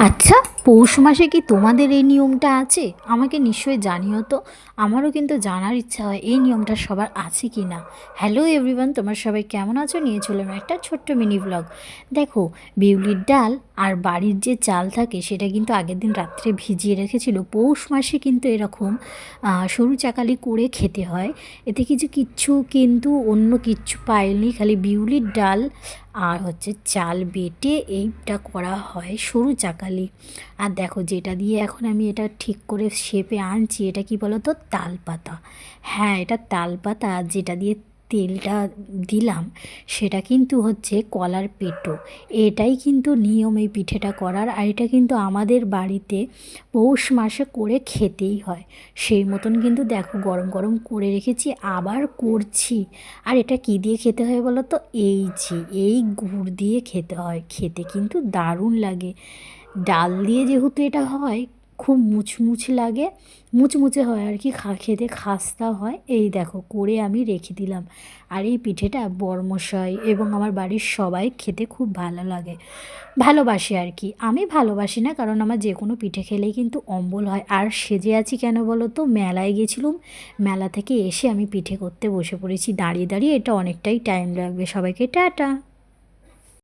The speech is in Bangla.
আচ্ছা, পৌষ মাসে কি তোমাদের এই নিয়মটা আছে? আমাকে নিশ্চয়ই জানিও তো। আমারও কিন্তু জানার ইচ্ছা হয় এই নিয়মটা সবার আছে কি না। হ্যালো এভরিওয়ান, তোমরা সবাই কেমন আছো? নিয়ে চললাম একটা ছোট্ট মিনি ব্লগ। দেখো, বিউলির ডাল আর বাড়ির যে চাল থাকে সেটা কিন্তু আগের দিন রাত্রে ভিজিয়ে রেখেছিল। পৌষ মাসে কিন্তু এরকম সরু চাকালি করে খেতে হয়। এতে কিচ্ছু কিন্তু অন্য কিচ্ছু পাইনি, খালি বিউলির ডাল আর হচ্ছে চাল বেটে এইটা করা হয় সরু চাকালি। আর দেখো, যেটা দিয়ে এখন আমি এটা ঠিক করে শেপে আনছি, এটা কি বলো তো? তালপাতা। হ্যাঁ, এটা তালপাতা। যেটা দিয়ে তেলটা দিলাম সেটা কিন্তু হচ্ছে কলার পেটো। এটাই কিন্তু নিয়ম এই পিঠেটা করার। আর এটা কিন্তু আমাদের বাড়িতে পৌষ মাসে করে খেতেই হয়। সেই মতন কিন্তু দেখো, গরম গরম করে রেখেছি, আবার করছি। আর এটা কী দিয়ে খেতে হয় বলো তো? এই গুড় দিয়ে খেতে হয়। খেতে কিন্তু দারুণ লাগে। ডাল দিয়ে যেহেতু এটা হয়, খুব মুচমুচে লাগে, মুচমুচে হয় আর কি, খেতে খাস্তা হয়। এই দেখো, করে আমি রেখে দিলাম। আর এই পিঠেটা বড়মশাই এবং আমার বাড়ির সবাই খেতে খুব ভালো লাগে, ভালোবাসে আর কি। আমি ভালোবাসি না, কারণ আমার যে কোনো পিঠে খেলেই কিন্তু অম্বল হয়। আর সেজে আছি কেন বলো তো? মেলায় গেছিলাম, মেলা থেকে এসে আমি পিঠে করতে বসে পড়েছি দাঁড়িয়ে দাঁড়িয়ে। এটা অনেকটাই টাইম লাগবে। সবাইকে টাটা।